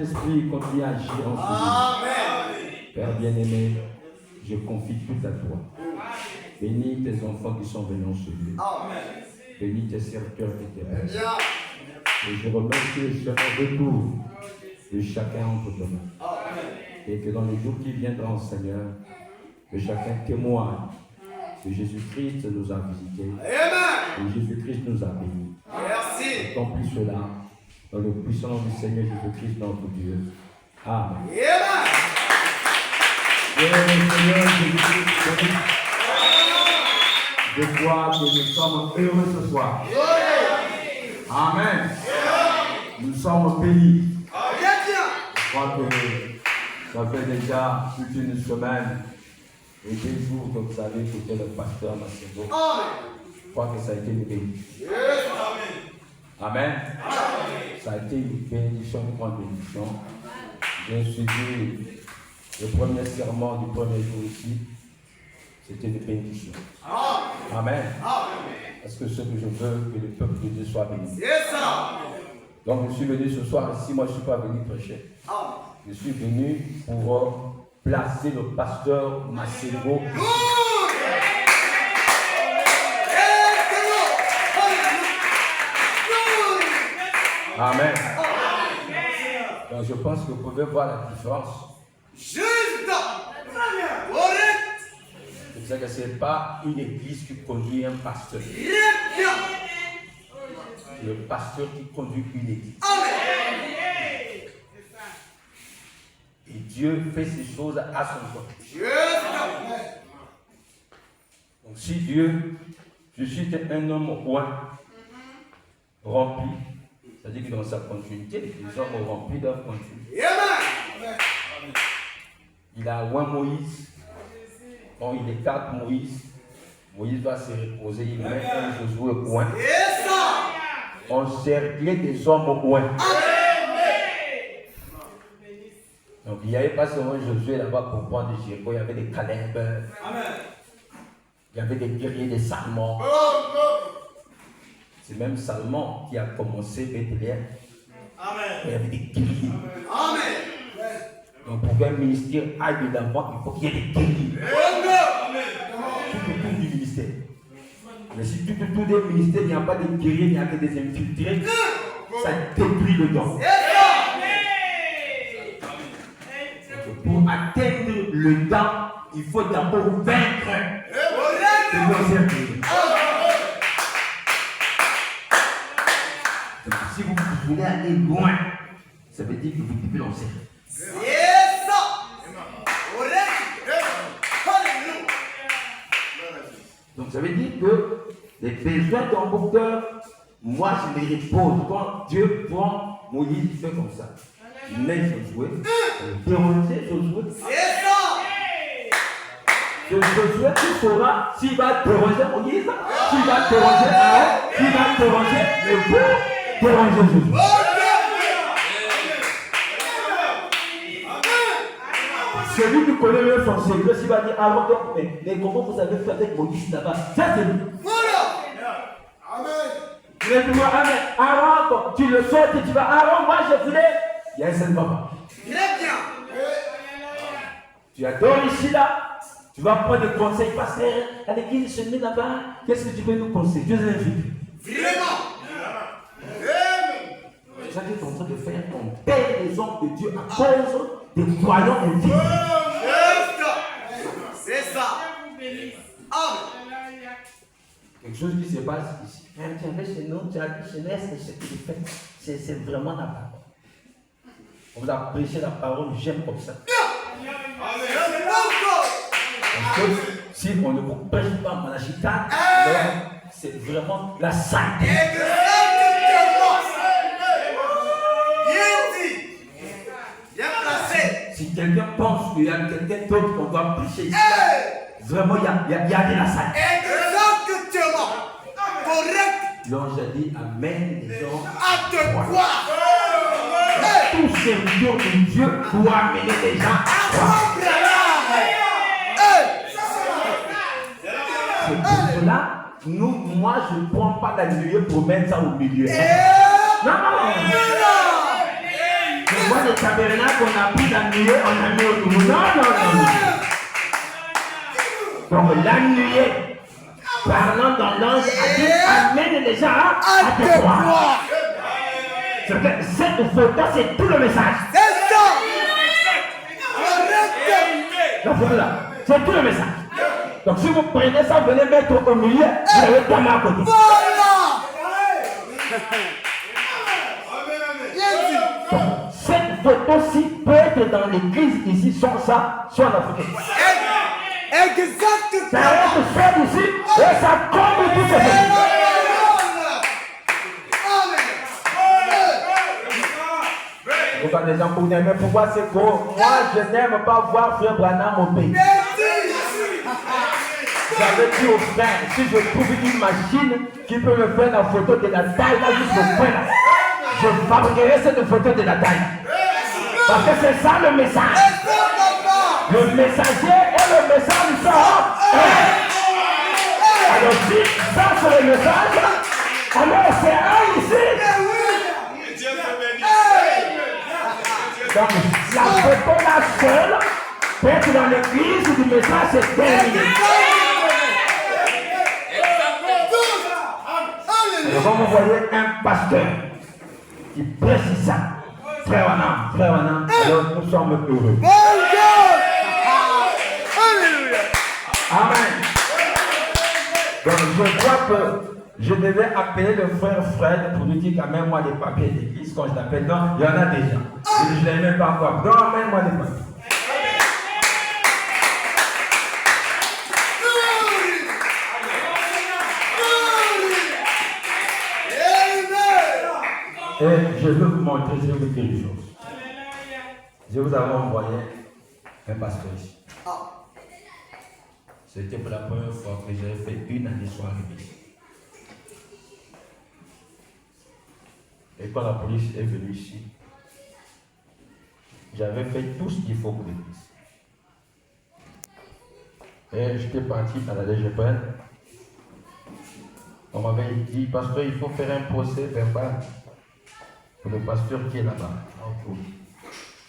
Esprit continue à agir en ce lieu. Père bien-aimé, je confie tout à toi. Bénis tes enfants qui sont venus en ce lieu. Bénis tes serviteurs et tes pères. Et je remercie le retour de chacun entre tes mains. Et que dans les jours qui viendront, Seigneur, que chacun témoigne que Jésus-Christ nous a visités. Et Jésus-Christ nous a bénis. Merci. Accomplis cela dans le puissant nom du Seigneur Jésus-Christ, notre Dieu. Amen. Seigneur Jésus-Christ, je crois que nous sommes heureux ce soir. Amen. Nous sommes bénis. Je crois que ça fait déjà toute une semaine et 2 jours que vous avez écouté le pasteur Masségo. Je crois que ça a été une bénédiction. Amen. Ça a été une bénédiction, une grande bénédiction. J'ai suivi le premier serment du premier jour ici. C'était une bénédiction. Amen. Parce que ce que je veux, que le peuple de Dieu soit béni. Donc je suis venu ce soir ici, moi je ne suis pas venu prêcher. Je suis venu pour placer le pasteur Masségo. Amen. Donc je pense que vous pouvez voir la différence. C'est que ce n'est pas une église qui conduit un pasteur. C'est le pasteur qui conduit une église. Et Dieu fait ces choses à son temps. Donc si Dieu, je suis un homme rempli, c'est-à-dire que dans sa continuité, les hommes remplis doivent continuer. Il a oint Moïse. Quand il écarte Moïse, Moïse va se reposer, il met un Josué au coin. Encercler des hommes au coin. Donc il n'y avait pas seulement Josué là-bas pour prendre des Jéricho, il y avait des Caleb, il y avait des guerriers, des Salmons. C'est même Salmon qui a commencé Bethléem. Il y avait des guerriers. Donc pour qu'un ministère aille de l'avant, il faut qu'il y ait des guerriers. Tout autour du ministère. Mais si tout autour des ministères, il n'y a pas de guerriers, il n'y a que des infiltrés, ça détruit le don. Pour atteindre le temps, il faut d'abord vaincre le servir. Donc, si vous voulez aller loin, ça veut dire que vous devez lancer. Donc ça veut dire que les besoins d'un docteur, moi je les repose. Quand Dieu prend Moïse, il fait comme ça. Il met Josué, il déranger Josué. Josué, tu sauras s'il va déranger Moïse, s'il va déranger Aaron, s'il va déranger les vous, déranger Josué. Celui qui connaît même son secret, s'il va dire Aaron, mais comment vous avez fait avec Moïse là-bas? Ça c'est lui. Mais tu vois, Aaron, tu le sautes et tu vas, Aaron, moi je voulais. Il y a un seul papa. Très bien. Tu adores ici là, tu vas prendre des conseils, pasteur, à l'église, je mets là-bas, qu'est-ce que tu peux nous conseiller? Dieu l'invite. Vraiment. C'est ça que tu es en train de faire, on perd les hommes de Dieu à cause des croyants indignes. C'est ça. Quelque chose qui se passe ici. Tu as fait chez nous, tu as dit chez nous, ce que tu fais, c'est vraiment la parole. On vous a prêché la parole, j'aime comme ça. Parce que si on ne vous prêche pas Malachi 4, c'est vraiment la sainte. Si quelqu'un pense qu'il y a quelqu'un d'autre qu'on doit prêcher ici, vraiment il y a de la sainte. Exactement. Correct. L'ange a dit Amen, les gens. À te croire. Tout serviteur de Dieu doit amener les gens à croire. C'est pour cela, moi je ne prends pas la nuée pour mettre ça au milieu. Non, non, non. vois les tabernacles qu'on a pris d'annuler, on a mis au nouveau. Non. Donc l'annuler, parlant dans l'ange, a dit amène les gens à te croire. Cette photo, c'est tout le message. C'est ça. Donc voilà, c'est tout le message. Donc si vous prenez ça, vous venez mettre au milieu, vous avez ta main à côté. Voilà. Donc, cette photo-ci peut être dans l'église ici, soit ça, soit la photo. Exactement. Ça reste fait ici et ça comble tout ce fait. Regardez les gens pour dire, mais pourquoi c'est gros? Moi, je n'aime pas voir Frère Branham au pays. J'avais dit au frère, si je trouve une machine qui peut me faire la photo de la taille là jusqu'au point là, je fabriquerai cette photo de la taille. Parce que c'est ça le message. Le messager et le message sont un. Alors si ça c'est le message, alors c'est un ici. Donc la photo là seule peut être dans l'église du message, c'est terminé. Alors quand vous voyez un pasteur qui précise ça, frère Wanam, alors nous sommes heureux. Amen. Donc je crois que je devais appeler le frère Fred pour lui dire amène-moi les papiers d'église. Quand je l'appelle, non, il y en a déjà. Je ne l'ai même pas encore. Donc amène-moi les papiers. Et je veux vous montrer, je vais vous dire une chose. Je vous avais envoyé un pasteur ici. C'était pour la première fois que j'avais fait une année soirée ici. Et quand la police est venue ici, j'avais fait tout ce qu'il faut pour l'église. Et j'étais parti à la DGPN. On m'avait dit, pasteur, il faut faire un procès verbal pour le pasteur qui est là-bas, en cours.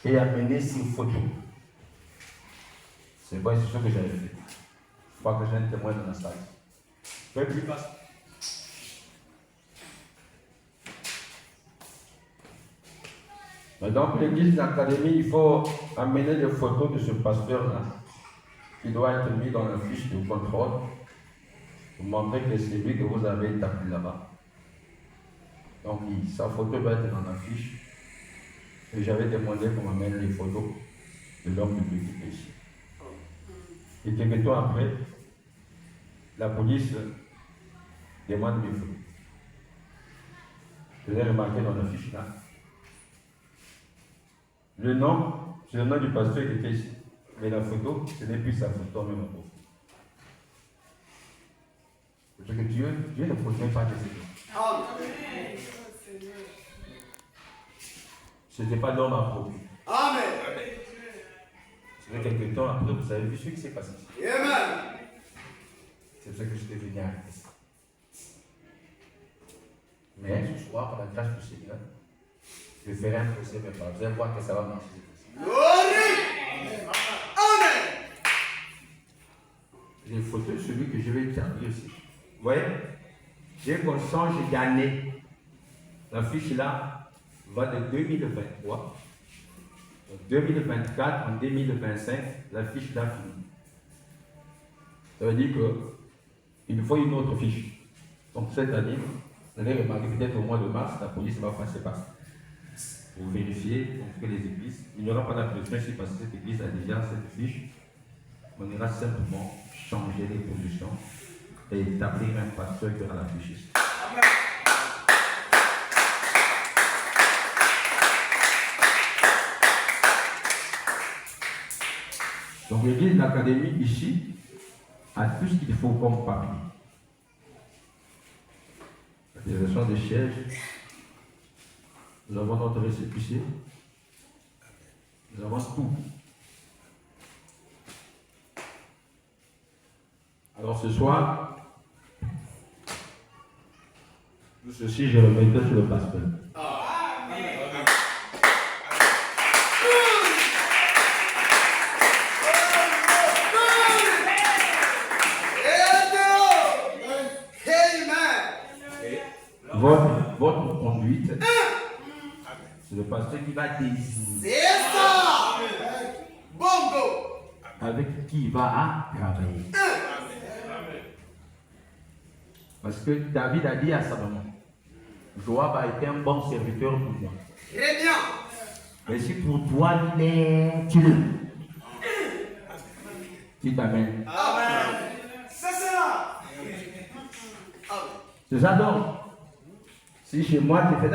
Et amener 6 photos. C'est vrai, c'est ce que j'avais fait. Je crois que j'ai un témoin dans la salle. Oui, plus passe. Donc, l'église d'académie, il faut amener les photos de ce pasteur-là, qui doit être mis dans la fiche de contrôle, pour montrer que c'est lui que vous avez établi là-bas. Donc, sa photo doit être dans la fiche. Et j'avais demandé qu'on m'amène les photos de l'homme public qui est ici. Et quelques temps après, la police demande mes photos. Je l'ai remarqué dans la fiche là. Le nom, c'est le nom du pasteur qui était ici. Mais la photo, ce n'est plus sa photo même. Parce que Dieu ne prodient pas de ses dons. Ce n'était pas l'homme approprié. Amen. C'est quelques temps après, vous avez vu ce qui s'est passé. Amen. C'est pour ça que je suis venu arrêter ça. Mais ce soir, par la grâce du Seigneur, je ferai un procès verbal. Vous allez voir que ça va marcher. Gloire. Amen. Les photos de celui que je vais établir aussi. Vous voyez, j'ai conscience d'année. La fiche là va de 2023, en 2024, en 2025, la fiche là finit. Ça veut dire qu'il nous faut une autre fiche. Donc cette année, vous allez remarquer peut-être au mois de mars, la police va passer par ça. Pour vérifier que les églises, il n'y aura pas d'applaudissement ici parce que cette église a déjà cette fiche. On ira simplement changer les positions et établir un pasteur qui aura la fiche ici. Donc l'église de l'académie ici a tout ce qu'il faut comme papier. La direction des sièges. Nous avons notre récépissé. Nous avons tout. Alors ce soir, tout ceci, je remettrai sur le pasteur. 8. C'est le pasteur qui va désigner. C'est ça. Bongo. Avec qui il va travailler. Parce que David a dit à sa maman, Joab a été un bon serviteur pour moi. Très bien. Mais si pour toi il est tué, tu t'amènes. Amen. C'est ça. C'est ça donc. Si chez moi tu fais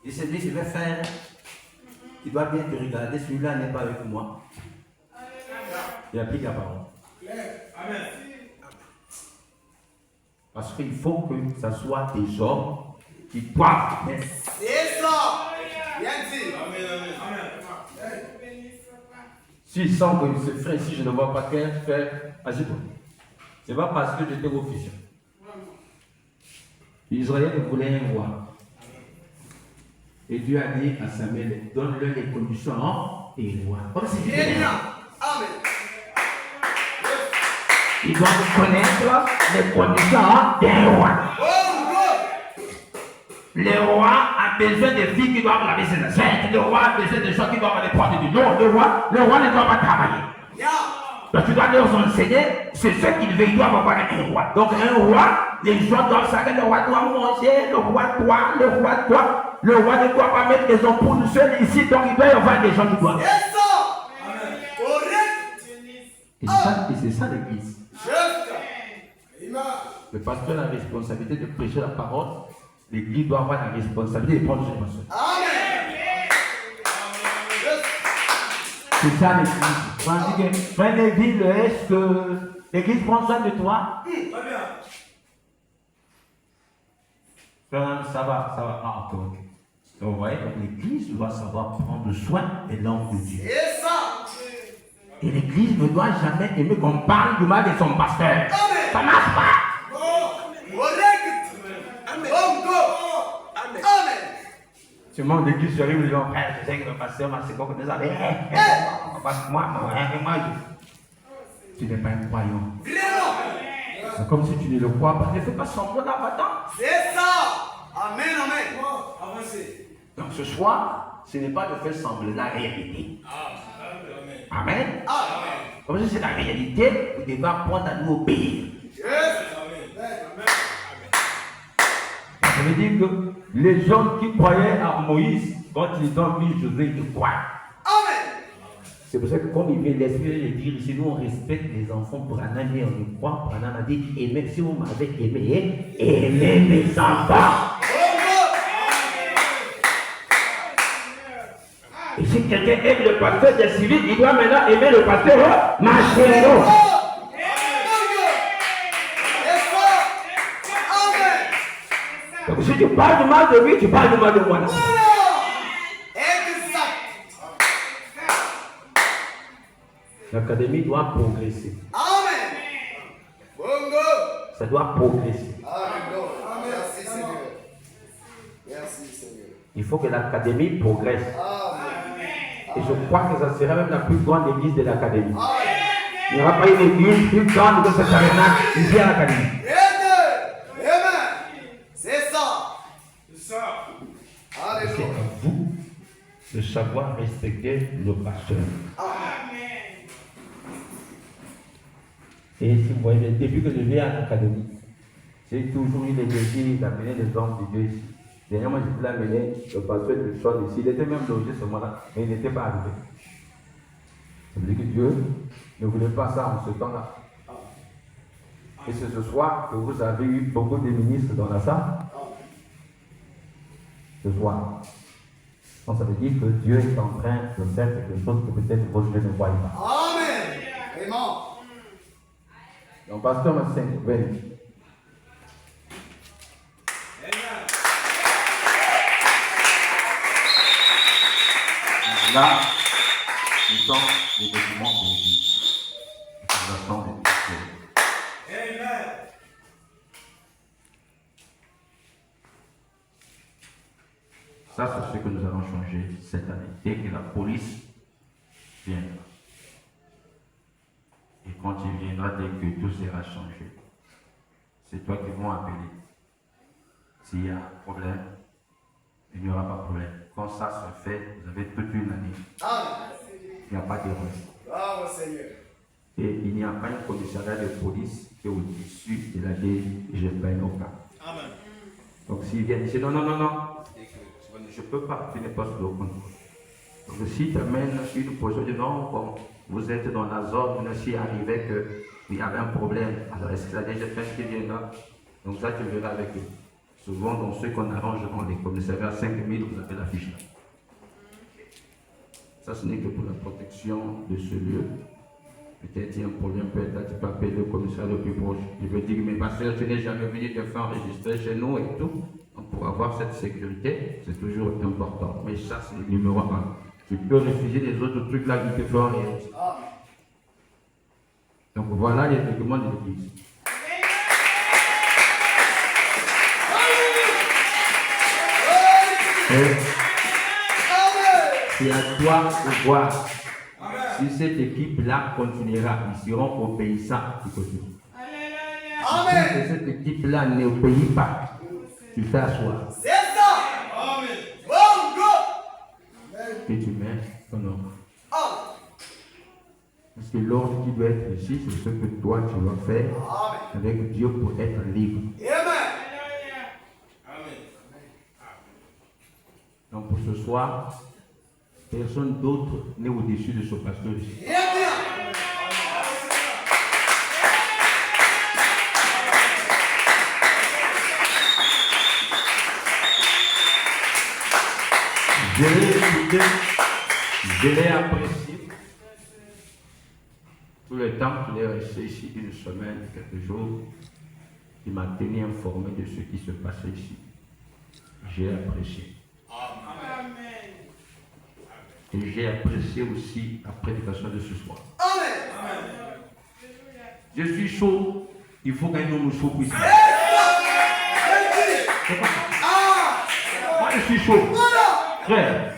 et c'est lui qui va faire, il doit bien te regarder, celui-là n'est pas avec moi. Il applique la parole. Amen. Parce qu'il faut que ce soit des hommes qui doivent. C'est ça. Bien dit. S'ils sentent que ce frère, si je ne vois pas qu'un faire, agis-toi. Ce n'est pas parce que j'étais officiel. Israël voulait un roi. Et Dieu a dit à Samuel, donne-leur les conditions et roi. Comme c'est Très bien. Amen. Ils doivent connaître les conditions d'un roi. Bongo. Le roi a besoin de filles qui doivent laver ses assiettes. Le roi a besoin de gens qui doivent aller prendre du nom. Le roi ne doit pas travailler. Bien. Donc tu dois leur enseigner, c'est ce qu'ils veulent, ils doivent avoir un roi. Donc un roi, les gens doivent savoir, le roi doit manger, le roi doit. Le roi ne doit pas mettre les ampoules seules ici, donc il doit y avoir des gens qui doivent. C'est ça. Correct. Et c'est ça l'église. Juste. Le pasteur a la responsabilité de prêcher la parole. L'église doit avoir la responsabilité de prendre ses pasteurs. Amen. C'est ça l'église. Quand l'église, est-ce que l'église prend soin de toi? Ça va. Ah, ok. Donc, vous voyez, l'église doit savoir prendre soin de l'homme de Dieu. C'est ça. Et l'église ne doit jamais aimer qu'on parle du mal de son pasteur. Ça ne marche pas. Correct. Bongo. Amen. Seulement l'église se réunit, frère, je sais que le pasteur m'a c'est quoi que nous avons. Parce que moi, tu n'es pas un croyant. Vraiment. C'est comme si tu ne le crois pas. Ne fais pas semblant d'abattant. C'est ça. Amen, amen. Avancez. Donc ce soir, ce n'est pas de faire sembler la réalité. Amen. Comme si c'est la réalité, vous devez apprendre à nous obéir. Ça veut dire que les gens qui croyaient à Moïse, quand ils ont vu Josué, ils croient. Amen. C'est pour ça que comme il vient l'esprit de dire, si nous on respecte les enfants pour un année, on y croit, pour un an, on a dit, et même si vous m'avez aimé, aimez mes enfants. Et si quelqu'un aime le pasteur des civils, il doit maintenant aimer le pasteur Machero. Donc si tu parles du mal de lui, tu parles du mal de moi. L'académie doit progresser. Amen. Bongo. Ça doit progresser. Amen. Merci Seigneur. Merci Seigneur. Il faut que l'académie progresse. Amen. Et je crois que ça sera même la plus grande église de l'académie. Il n'y aura pas une église plus grande que cette tabernacle ici à l'académie. Amen. C'est ça. C'est ça. C'est à Alléluia. vous de savoir respecter le pasteur. Amen. Et si vous voyez, depuis que je viens à l'académie, j'ai toujours eu le désir d'amener les hommes de Dieu ici. Dernièrement, je voulais amener le pasteur de Chol ici. Il était même logé ce mois-là, mais il n'était pas arrivé. Ça veut dire que Dieu ne voulait pas ça en ce temps-là. Et c'est ce soir que vous avez eu beaucoup de ministres dans la salle. Ce soir. Donc ça veut dire que Dieu est en train de faire quelque chose que peut-être vos yeux ne voient pas. Amen. Amen. Donc, pasteur Massin, venez. Là, nous sommes les documents de l'église. Nous attendons les documents. Amen. Ça, c'est ce que nous allons changer cette année. Dès que la police viendra. Et quand il viendra, dès que tout sera changé, c'est toi qui vont appeler. s'il y a un problème, il n'y aura pas de problème. Quand ça se fait, vous avez toute une année. Il n'y a pas d'erreur. Bravo, Seigneur. Et il n'y a pas un commissariat de police qui est au-dessus de la DGPN au cas. Amen. Donc s'ils viennent ici, non, je ne peux pas, tu n'es pas sous le contrôle. Donc si tu amènes une position de non, bon, vous êtes dans la zone, s'il arrivait qu'il y avait un problème, alors est-ce que la DGPN qui vient là? Donc ça tu verras avec eux. Souvent dans ceux qu'on arrange dans les commissariats 5000, vous avez la fiche là. Ça ce n'est que pour la protection de ce lieu. Peut-être il y a un problème, peut-être là tu peux appeler le commissaire le plus proche. Il veut dire, mais pasteur, tu n'es jamais venu te faire enregistrer chez nous et tout. Donc pour avoir cette sécurité, c'est toujours important. Mais ça, c'est le numéro 1. Tu peux refuser les autres trucs là qui te font rien. Donc voilà les règlements de l'Église. C'est à toi de voir si cette équipe-là continuera. Ils seront obéissants du côté. Si cette équipe-là n'obéit pas, tu t'assois. C'est ça. Amen. Bon, go. Et tu mets ton ordre. Parce que l'ordre qui doit être ici, c'est ce que toi tu vas faire avec Dieu pour être libre. Donc pour ce soir, personne d'autre n'est au-dessus de ce pasteur ici. Je l'ai écouté, je l'ai apprécié. Tout le temps qu'il est resté ici, une semaine, quelques jours, il m'a tenu informé de ce qui se passait ici. J'ai apprécié. Et j'ai apprécié aussi la prédication de ce soir. Amen. Je suis chaud, il faut qu'un homme chaud puisse. Moi je suis chaud. Frère,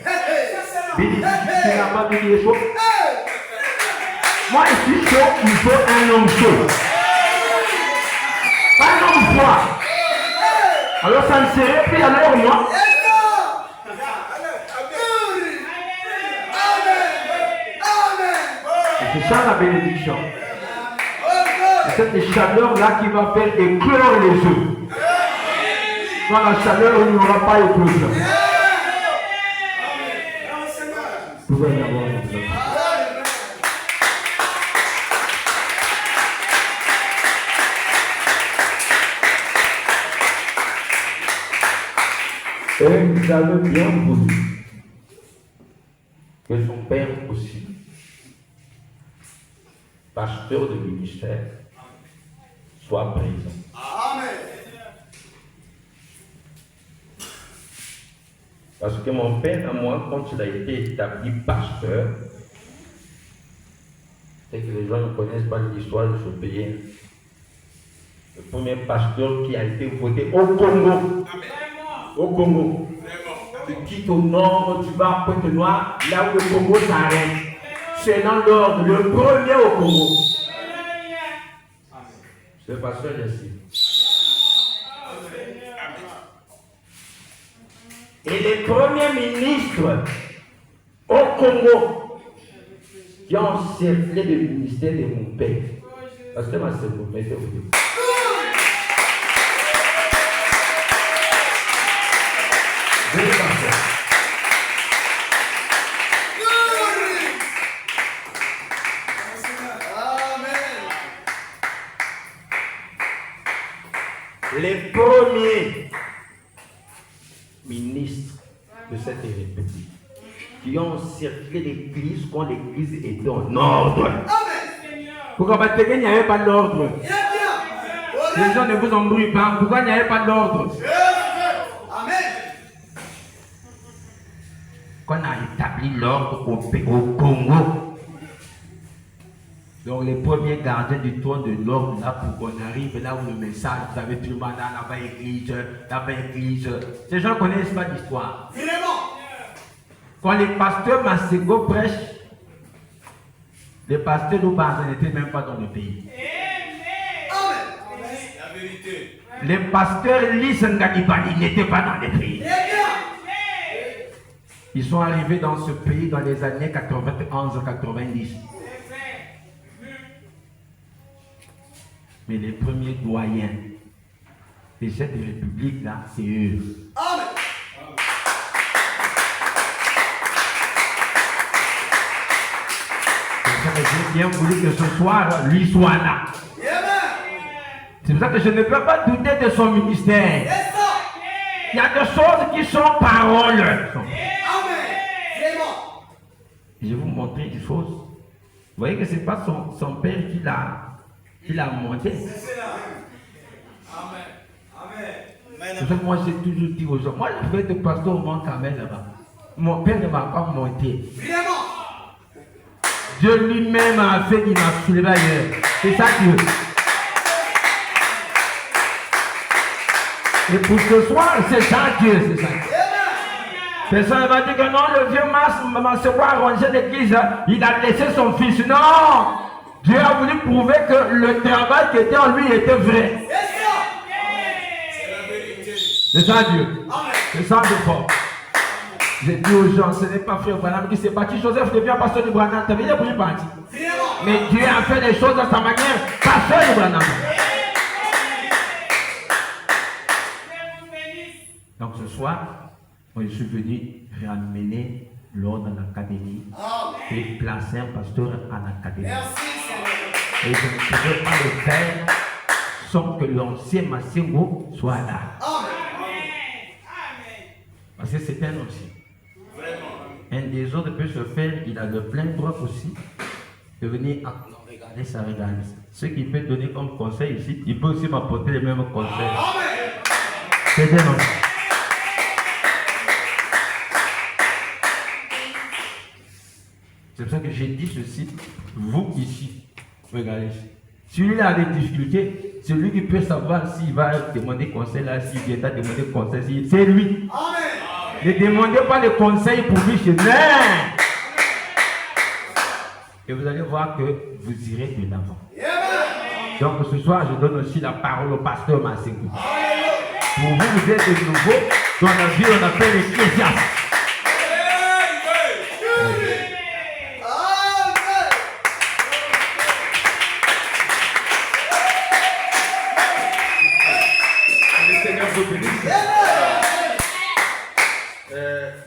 Béni, tu n'as pas dit qu'il est chaud. Moi je suis chaud, il faut un homme chaud. Pas un homme froid. Alors ça ne serait plus alors moi. C'est ça la bénédiction. C'est cette chaleur-là qui va faire éclore les œufs. Sans la chaleur, il n'y aura pas éclosion. Vous pouvez y avoir une chose. Et vous avez bien voulu que son père aussi, pasteur de ministère, soit présent. Amen. Parce que mon père, à moi, quand il a été établi pasteur, c'est que les gens ne connaissent pas l'histoire de ce pays. Le premier pasteur qui a été voté au Congo. Au Congo. Tu quittes au nord, tu vas à Pointe-Noire, là où le Congo s'arrête. C'est dans l'ordre, le premier au Congo. Ce pasteur ici. Et les premiers ministres au Congo qui ont encerclé le ministère de mon père. Parce que ma sœur, vous mettez au début. Les premiers ministres de cette république qui ont encerclé l'église quand l'église était en ordre. Pourquoi parce qu'il n'y avait pas d'ordre? Les gens ne vous embrouillent pas. Pourquoi il n'y avait pas d'ordre? Quand on a établi l'ordre au Congo. Donc les premiers gardiens du trône de l'ordre, là pour qu'on arrive, là où le message, vous avez tout le monde là-bas église. Ces gens ne connaissent pas l'histoire. Quand les pasteurs Masego prêchent, les pasteurs d'Obanza n'étaient même pas dans le pays. La vérité. Les pasteurs Lisengadibali n'étaient pas dans les pays. Ils sont arrivés dans ce pays dans les années 91-90. Mais les premiers doyens de cette république-là, c'est eux. Amen. J'ai bien voulu que ce soir, lui soit là. C'est pour ça que je ne peux pas douter de son ministère. Il y a des choses qui sont paroles. Amen. Je vais vous montrer une chose. Vous voyez que ce n'est pas son père qui l'a monté. C'est ça que moi j'ai toujours dit aux gens. Moi je fais de pasteur au Mont Carmel là-bas. Mon père ne m'a pas monté. Dieu lui-même a fait qu'il m'a soulevé ailleurs. C'est ça Dieu. Et pour ce soir, c'est ça Dieu, c'est ça. Personne ne va dire que non, le vieux Massewa a rangé l'église, il a laissé son fils. Non! Dieu a voulu prouver que le travail qui était en lui était vrai. C'est ça Dieu. C'est ça de fort. J'ai dit aux gens, ce n'est pas frère Branham qui s'est battu. Joseph devient pasteur de Branham. Il est pour parti. Mais Dieu a fait les choses à sa manière. Pasteur de Branham. Donc ce soir, moi je suis venu ramener l'ordre dans l'académie et placer un pasteur en académie. Et je ne pouvais pas le faire sans que l'ancien Massengo soit là. Parce que c'est un ancien. Un des autres peut se faire, il a le plein droit aussi de venir regarder ça, regarder ça. Ce qu'il peut donner comme conseil ici, il peut aussi m'apporter les mêmes conseils. C'est un ancien. C'est pour ça que j'ai dit ceci, vous ici, regardez, si lui a des difficultés, c'est lui qui peut savoir s'il va demander conseil là, s'il viendra demander conseil, c'est lui. Amen. Ne demandez pas de conseil pour lui chez lui. Et vous allez voir que vous irez de l'avant. Donc ce soir, je donne aussi la parole au pasteur Massengo. Pour vous, vous êtes de nouveau dans la vie, on appelle l'ecclésiaste.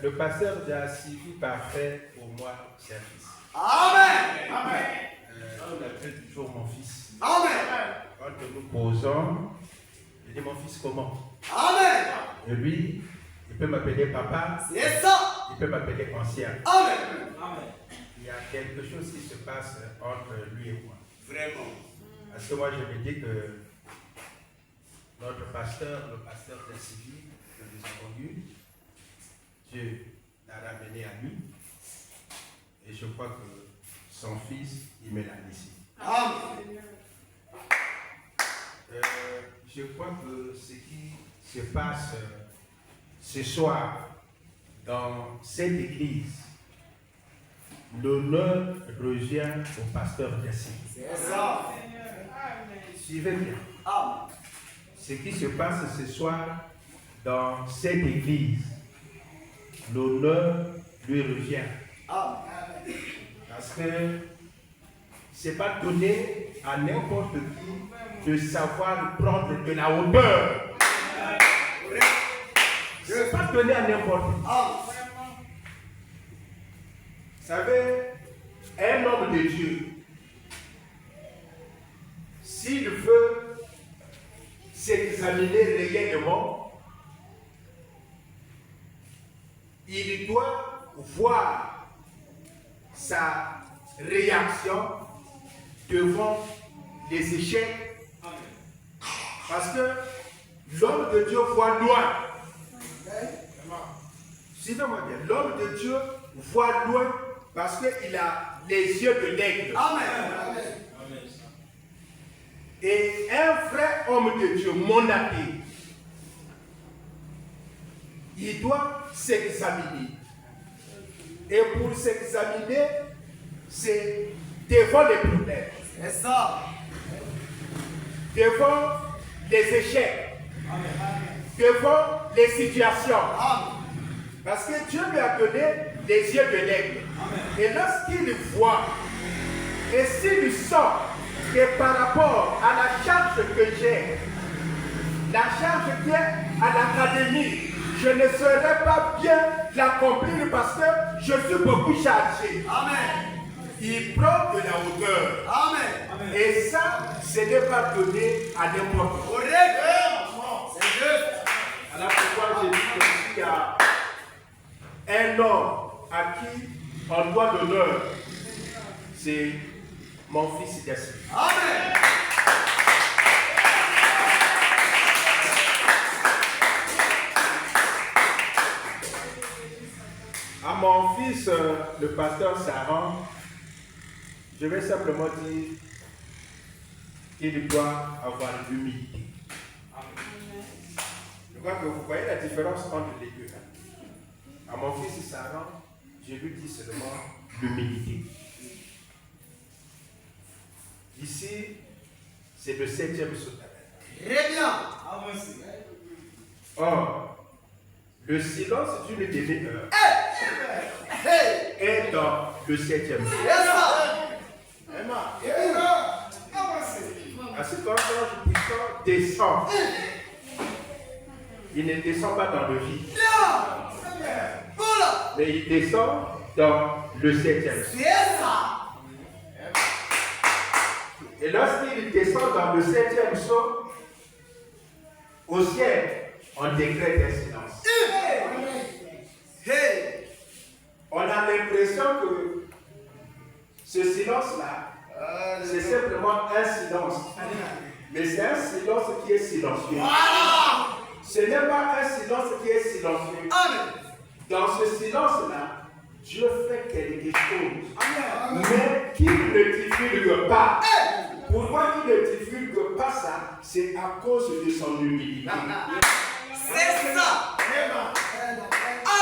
Le pasteur a suivi parfait pour moi, c'est un fils. Amen. On appelle toujours mon fils. Amen. Quand nous posons, je dis mon fils comment? Amen. Et lui, il peut m'appeler papa. C'est ça. Il peut m'appeler ancien. Amen. Il y a quelque chose qui se passe entre lui et moi. Vraiment. Parce que moi, je me dis que notre pasteur, le pasteur des civils que nous avons eu, Dieu l'a ramené à lui. Et je crois que son fils, il me l'a laissé. Amen. Je crois que ce qui se passe ce soir dans cette église, l'honneur revient au pasteur Jesse. C'est ça. Suivez bien. Amen. Ce qui se passe ce soir dans cette église, l'honneur lui revient. Amen. Parce que ce n'est pas donné à n'importe qui de savoir prendre de la hauteur. Ce n'est pas donné à n'importe qui. Vous savez, un homme de Dieu, s'il veut s'examiner réellement, il doit voir sa réaction devant les échecs. Parce que l'homme de Dieu voit loin. Suivez-moi bien. L'homme de Dieu voit loin parce qu'il a les yeux de l'aigle. Amen. Et un vrai homme de Dieu, mandaté, il doit s'examiner. Et pour s'examiner, c'est devant les problèmes. C'est ça. Devant les échecs. devant les situations. Parce que Dieu lui a donné les yeux de l'aigle. Et lorsqu'il voit, et s'il sent que par rapport à la charge que j'ai, la charge qui est à l'académie, je ne saurais pas bien l'accomplir parce que je suis beaucoup chargé. Amen. Il prend de la hauteur. Amen. Et ça, ce n'est pas donné à n'importe qui. C'est juste. Alors pourquoi j'ai dit qu'il y a un homme à qui on doit l'honneur, c'est mon fils Desi. Amen. À mon fils, le pasteur Saran, je vais simplement dire qu'il doit avoir l'humilité. Je crois que vous voyez la différence entre les deux. À mon fils Saran, je lui dis seulement l'humilité. Ici, c'est le 7e souterrain. Très bien. Or, le silence d'une demi-heure est dans le 7e. Ainsi, quand l'ange puissant descend, il ne descend pas dans le vide, mais il descend dans le 7e. Et lorsqu'il descend dans le 7e saut, au ciel, on décrète un silence. On a l'impression que ce silence-là, c'est simplement un silence. Mais c'est un silence qui est silencieux. Ce n'est pas un silence qui est silencieux. Dans ce silence-là, Dieu fait quelque chose, mais qui ne divulgue pas. Pourquoi il ne divulgue pas ça? C'est à cause de son humilité. C'est ça.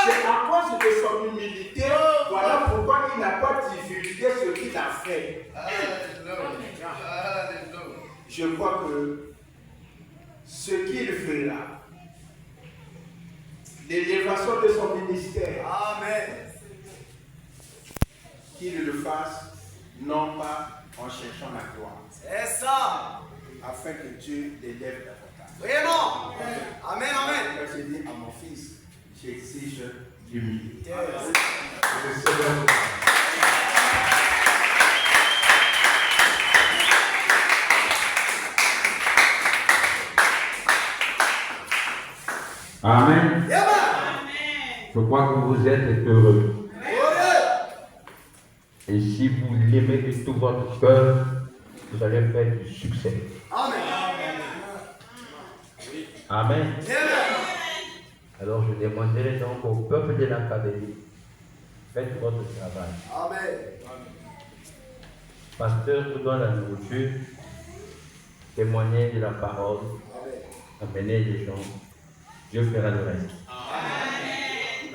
C'est à cause de son humilité. Voilà pourquoi il n'a pas divulgué ce qu'il a fait. Je crois que ce qu'il fait là, l'élévation de son ministère, Amen. qu'il le fasse non pas en cherchant la gloire, C'est ça. afin que Dieu l'élève davantage. Vraiment. Amen, amen. Quand je dis à mon fils, j'exige l'humilité. Amen. Je crois que vous êtes heureux. Et si vous l'aimez de tout votre cœur, vous allez faire du succès. Amen. Amen. Alors je demanderai donc au peuple de l'Académie, faites votre travail. Amen. Pasteur vous donne la nourriture, témoignez de la parole, amenez les gens, Dieu fera le reste.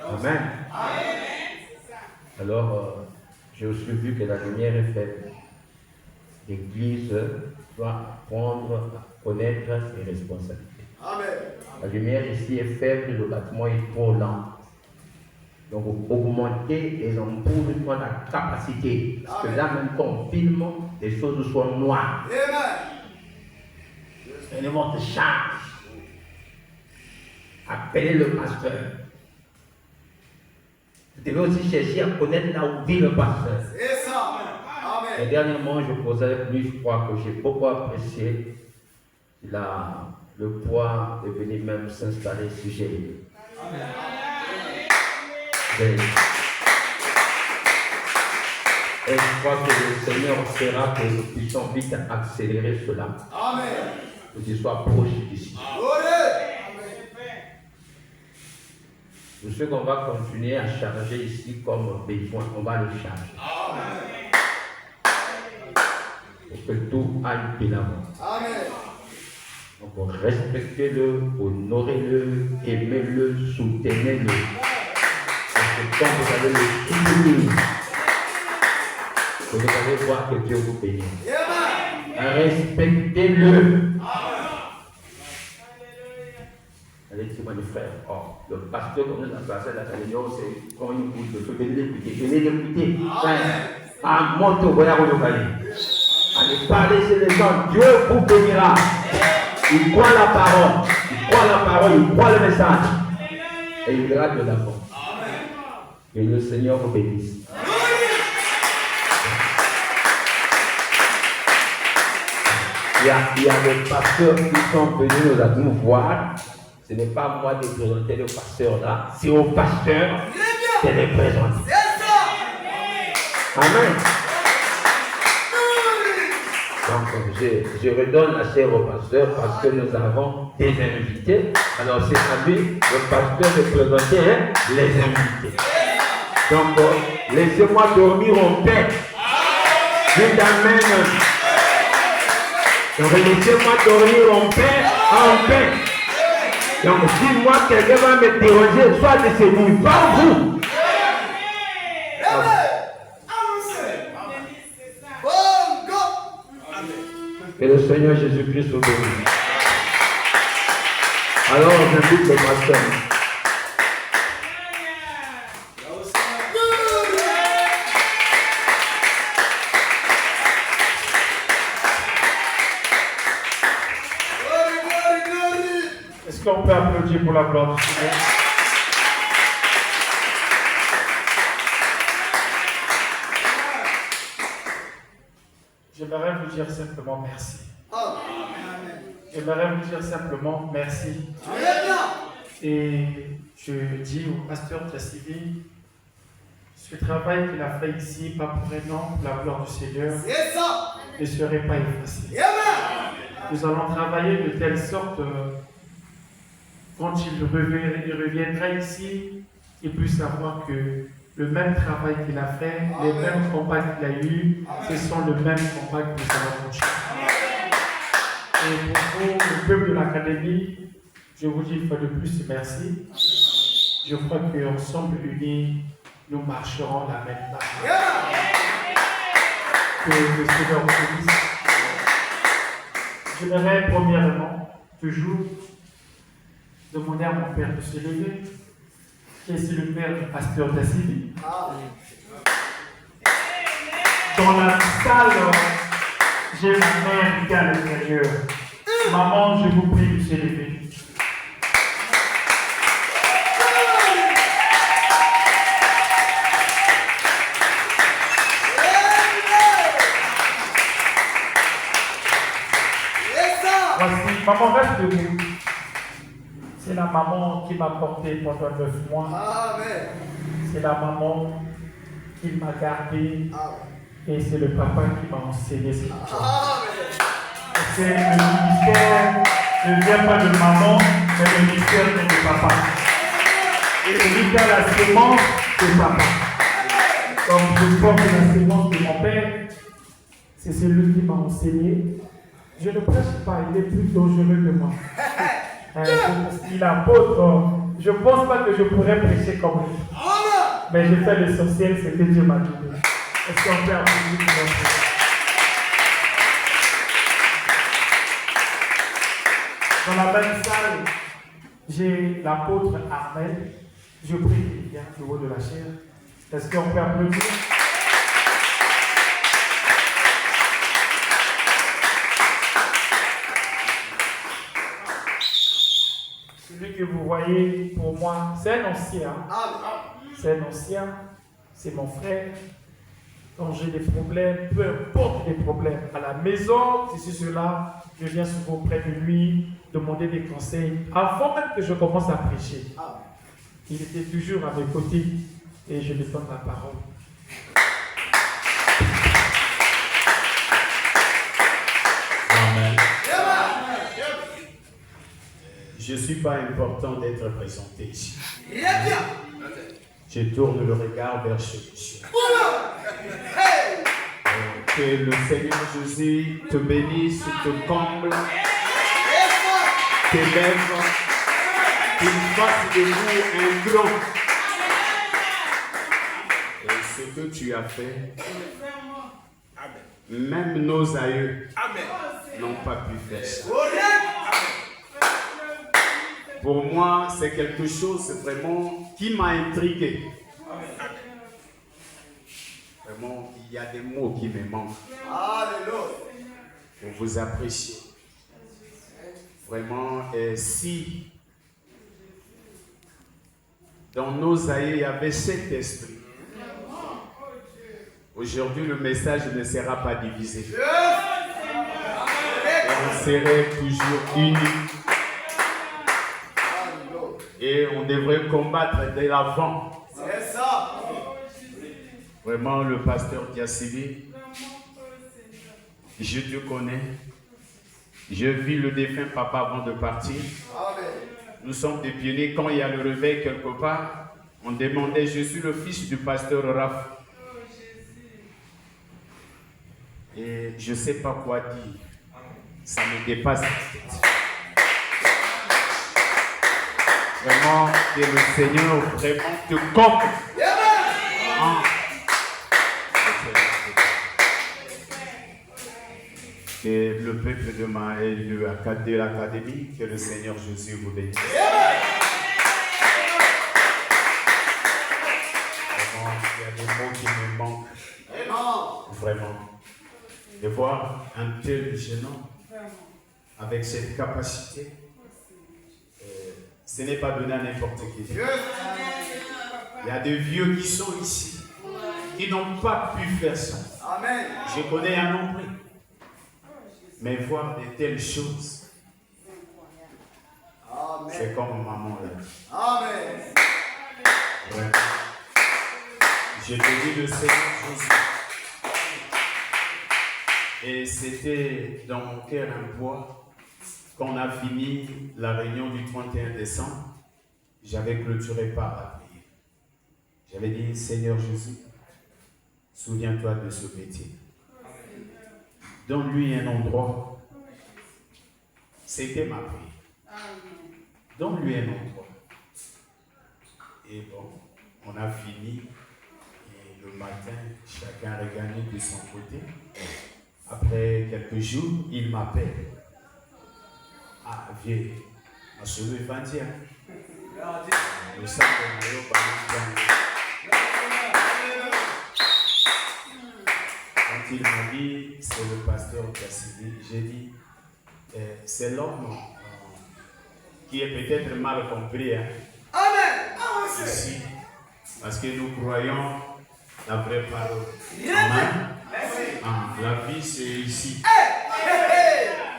Amen. Alors, j'ai aussi vu que la lumière est faible. L'Église doit apprendre à connaître ses responsabilités. Amen. La lumière ici est faible, le bâtiment est trop lent. Donc, augmenter les ampoules qui ont la capacité. Parce que là, même quand on filme, les choses sont noires. Prenez votre charge. Appelez le pasteur. Vous devez aussi chercher à connaître là où vit le pasteur. C'est ça. Et Amen. dernièrement, je posais avec lui, je crois que j'ai beaucoup apprécié le poids de venir même s'installer sur Jésus. Et je crois que le Seigneur fera que nous puissions vite accélérer cela. Amen. Pour qu'il soit proche d'ici. Tout ce qu'on va continuer à charger ici comme besoin, on va le charger. Pour que tout aille bien. Amen. Donc respectez-le, honorez-le, aimez-le, soutenez-le. Parce que quand vous allez le soutenir, vous allez voir que Dieu vous bénit. Respectez-le. moi des frères. Or, le pasteur qu'on nous a placé à l'académie, c'est comme une boule de feu. Venez l'écouter. À monter au voyage au Mali. Allez parler chez les gens. Dieu vous bénira. Il croit la parole. Il croit la parole. Il croit le message. Et il verra de l'avant. Que le Seigneur vous bénisse. Il y a des pasteurs qui sont venus nous voir. Ce n'est pas moi de présenter le pasteur là. C'est au pasteur de les présenter. Amen. Donc, je redonne la chair au pasteur parce que nous avons des invités. Alors, c'est à lui, le pasteur, de présenter les invités. Donc, laissez-moi dormir en paix. Dites Amen. Donc, laissez-moi dormir en paix, Donc, si moi, quelqu'un va me déranger, soit de ces nuits, pas vous. Que le Seigneur Jésus-Christ vous bénisse. Alors, j'invite le pasteur. Est-ce qu'on peut applaudir pour la gloire du Seigneur? J'aimerais vous dire simplement merci. J'aimerais vous dire simplement merci. Et je dis au pasteur de la civile, ce travail qu'il a fait ici, pas pour un an, pour la gloire du Seigneur, ne serait pas effacé. Nous allons travailler de telle sorte, quand il reviendra ici, il puisse savoir que le même travail qu'il a fait, les mêmes combats qu'il a eus, ce sont les mêmes combats que nous allons continuer. Et pour vous, le peuple de l'académie, je vous dis une fois de plus merci. Je crois qu'ensemble unis, nous marcherons la même marche. Que le Seigneur vous bénisse. J'aimerais premièrement, toujours, demander à mon père de se lever, qui est le père du pasteur Dassili. Dans la salle, j'ai ma mère qui est à l'intérieur. Maman, je vous prie de se lever. Voici, maman, reste debout. C'est la maman qui m'a porté pendant 9 mois. Amen. C'est la maman qui m'a gardé. Amen. Et c'est le papa qui m'a enseigné cette chose. C'est le ministère ne vient pas de maman, mais le ministère vient de papa. Et celui qui a la sémence, c'est papa. Donc je porte la sémence de mon père. C'est celui qui m'a enseigné. Je ne prêche pas, il est plus dangereux que moi. Il est apôtre, je ne pense pas que je pourrais prêcher comme lui. Mais j'ai fait l'essentiel, c'est que Dieu m'a donné. Est-ce qu'on peut applaudir pour notre Dieu? Dans la même salle, j'ai l'apôtre Armel. Je prie qu'il vienne du haut de la chair. Est-ce qu'on peut applaudir? Celui que vous voyez, pour moi, c'est un ancien. C'est un ancien, c'est mon frère. Quand j'ai des problèmes, peu importe les problèmes, à la maison, si c'est cela, je viens souvent près de lui, demander des conseils. Avant même que je commence à prêcher, il était toujours à mes côtés et je lui donne la parole. Amen. Je ne suis pas important d'être présenté ici. Je tourne le regard vers ce monsieur. Que le Seigneur Jésus te bénisse, te comble, t'élève, qu'il fasse de vous un grand. Et ce que tu as fait, même nos aïeux n'ont pas pu faire ça. Pour moi, c'est quelque chose vraiment qui m'a intrigué. Vraiment, il y a des mots qui me manquent. Pour vous apprécier. Vraiment, si dans nos aïeux, il y avait cet esprit, aujourd'hui, le message ne sera pas divisé. Et on serait toujours unis. Et on devrait combattre de l'avant. C'est ça. Vraiment, le pasteur Diassili, je te connais. Je vis le défunt papa avant de partir. Amen. Nous sommes des pionniers. Quand il y a le réveil quelque part, on demandait, je suis le fils du pasteur Raph. Et je ne sais pas quoi dire. Ça me dépasse la tête. Vraiment, que le Seigneur vraiment te comble. Que le peuple de l'académie, que le Seigneur Jésus vous bénisse. Vraiment, il y a des mots qui me manquent. Vraiment. De voir un tel jeune homme avec cette capacité, ce n'est pas donné à n'importe qui. Il y a des vieux qui sont ici, qui n'ont pas pu faire ça. Amen. Je connais un nombre. Mais voir de telles choses, c'est comme maman là. Amen. Ouais. Je te dis le Seigneur Jésus. Et c'était dans mon cœur un poids. Quand on a fini la réunion du 31 décembre, j'avais clôturé par la prière. J'avais dit, Seigneur Jésus, souviens-toi de ce métier. Donne-lui un endroit. C'était ma prière. Donne-lui un endroit. Et bon, on a fini. Et le matin, chacun a regagné de son côté. Après quelques jours, il m'appelle. Ah, vieux, ma chérie est vendue. Nous sommes Quand il m'a dit, c'est le pasteur Diassili, j'ai dit, c'est l'homme qui est peut-être mal compris. Hein. Amen. Ici, parce que nous croyons la vraie parole. Amen. Ah, la vie, c'est ici.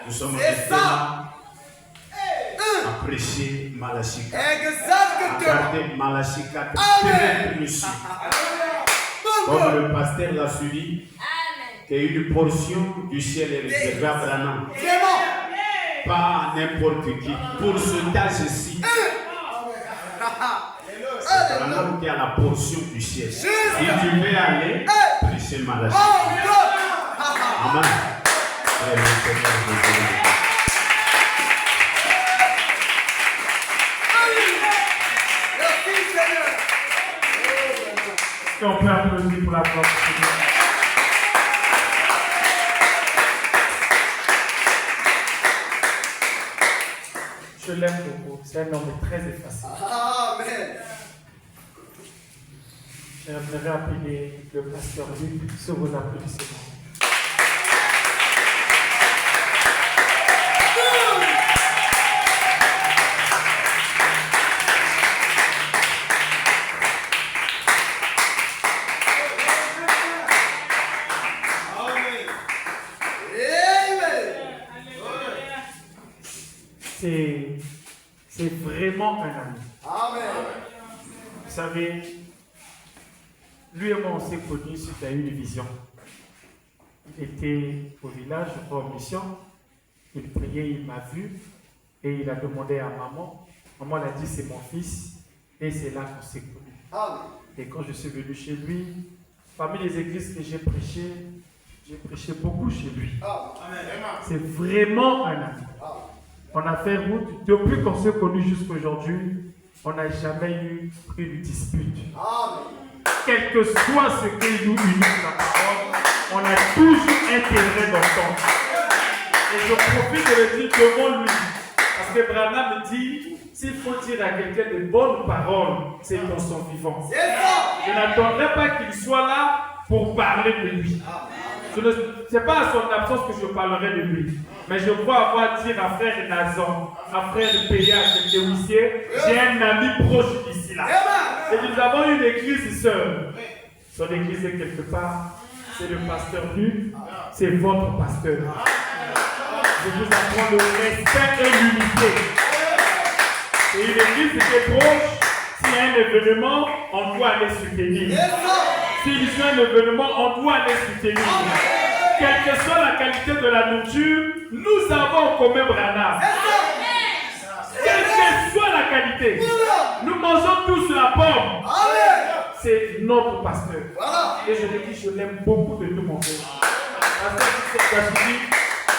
Nous sommes là à prêcher Malachie 4. À garder Malachie 4 très précis. Comme le pasteur l'a suivi, qu'une portion du ciel est réservée à Branham. Pas n'importe qui. Pour ce âge-ci, c'est Branham qui a la portion du ciel. Si tu veux aller, prêcher Malachie. Amen. Et le Seigneur vous bénisse. Et on peut applaudir pour la gloire du Seigneur. Je l'aime beaucoup. C'est un homme très effacé. Amen. J'aimerais appeler le pasteur Luc sur vos applaudissements. C'est vraiment un ami. Amen. Vous savez, lui et moi on s'est connus suite à une vision. Il était au village, je crois, en mission. Il priait, il m'a vu et il a demandé à maman. Maman l'a dit c'est mon fils et c'est là qu'on s'est connus. Amen. Et quand je suis venu chez lui, parmi les églises que j'ai prêché beaucoup chez lui. C'est vraiment un ami. On a fait route, depuis qu'on s'est connus jusqu'aujourd'hui, on n'a jamais eu une dispute. Quel que soit ce qui nous unit la parole, on a toujours intérêt d'entendre. Et je profite de le dire devant lui, parce Parce que Branham dit, s'il faut dire à quelqu'un de bonnes paroles, c'est dans son vivant. Je n'attendrai pas qu'il soit là pour parler de lui. Ce n'est pas à son absence que je parlerai de lui. Mais je crois avoir dit à frère Nazan, à frère Péa, quelques huissiers, j'ai un ami proche d'ici là. Et nous avons une église sœur. Son église est quelque part. C'est le pasteur Luc. C'est votre pasteur. Je vous apprends le respect et l'unité. Et une église qui est proche. S'il y a un événement, on doit aller soutenir. S'il y a un événement, on doit aller soutenir. Quelle que soit la qualité de la nourriture, nous avons commun Branham. Quelle que soit la qualité, nous mangeons tous la pomme. C'est notre pasteur. Et je le dis, je l'aime beaucoup de tout mon cœur.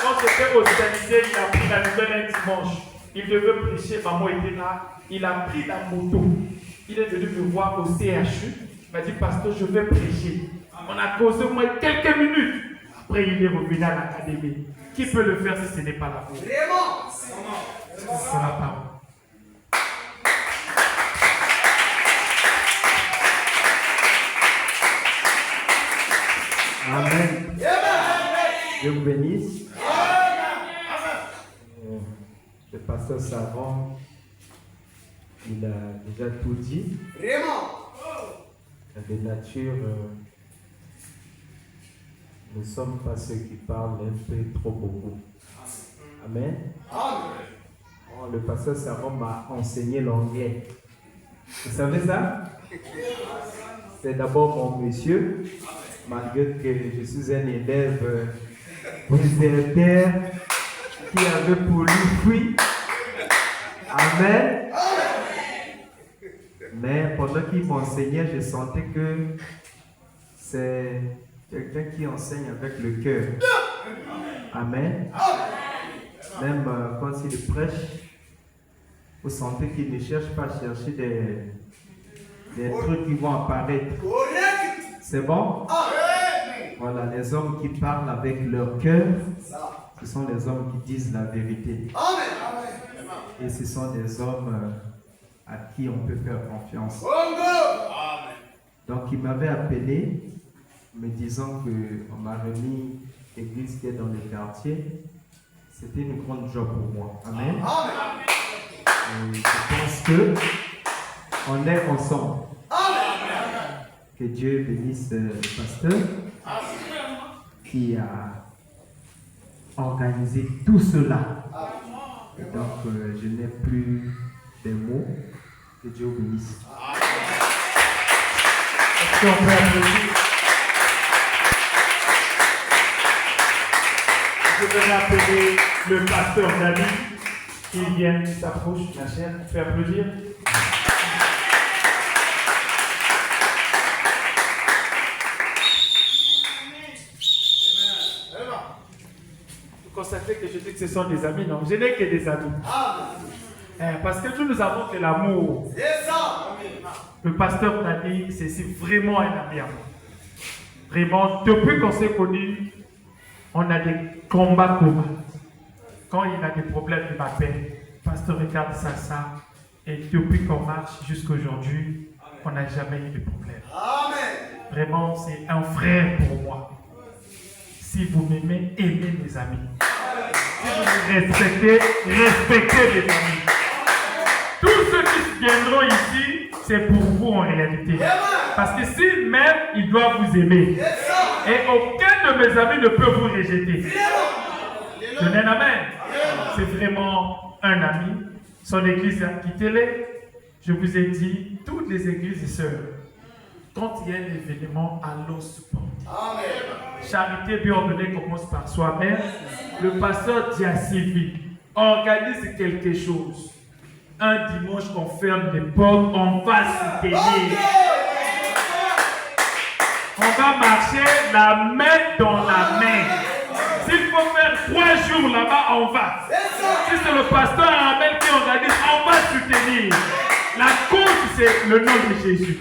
Quand j'étais hospitalisé, il a pris la nouvelle un dimanche. Il devait prêcher, maman était là. Il a pris la moto. Il est venu me voir au CHU. Il m'a dit, pasteur, je vais prêcher. On a causé au moins quelques minutes. Après, il est revenu à l'académie. Qui peut le faire si ce n'est pas l'amour? Vraiment? C'est la parole. Amen. Dieu vous bénisse. Le pasteur Savant, il a déjà tout dit. Vraiment? De nature, nous ne sommes pas ceux qui parlent un peu trop beaucoup. Amen. Oh, le pasteur Savant m'a enseigné l'anglais. Vous savez ça? C'est d'abord mon monsieur, malgré que je suis un élève préservateur qui avait pour lui fruit. Amen. Mais pendant qu'il m'enseignait, je sentais que c'est quelqu'un qui enseigne avec le cœur. Amen. Même quand il prêche, vous sentez qu'il ne cherche pas à chercher des trucs qui vont apparaître. C'est bon? Voilà, les hommes qui parlent avec leur cœur, ce sont les hommes qui disent la vérité. Et ce sont des hommes à qui on peut faire confiance. Donc il m'avait appelé, me disant qu'on m'a remis l'église qui est dans le quartier. C'était une grande joie pour moi. Amen. Et je pense que on est ensemble. Que Dieu bénisse le pasteur qui a organisé tout cela. Et donc, je n'ai plus des mots. Que Dieu vous bénisse. Est-ce qu'on peut applaudir? Je vais appeler le pasteur David qui vient, qui s'approche, ma chère. On fait applaudir. Vous constatez que je dis que ce sont des amis, non? Je n'ai que des amis. Parce que nous avons de l'amour. Le pasteur David, c'est vraiment un ami à moi. Vraiment, depuis qu'on s'est connus, on a des combats communs. Quand il a des problèmes, il m'appelle. Pasteur, regarde ça. Et depuis qu'on marche jusqu'à aujourd'hui, on n'a jamais eu de problème. Vraiment, c'est un frère pour moi. Si vous m'aimez, aimez mes amis. Si vous me respectez, respectez mes amis. Tous ceux qui viendront ici, c'est pour vous en réalité. Parce que s'ils m'aiment, ils doivent vous aimer. Et aucun de mes amis ne peut vous rejeter. Donnez un amen. C'est vraiment un ami. Son église a quitté les. Je vous ai dit, toutes les églises et sœurs, quand il y a un événement, allons supporter. Charité bien ordonnée commence par soi-même. Le pasteur Diasivi organise quelque chose. Un dimanche, on ferme les portes, on va soutenir. On va marcher la main dans la main. S'il faut faire 3 jours là-bas, on va. Si c'est le pasteur Armel qui organise, on va soutenir. La cause, c'est le nom de Jésus.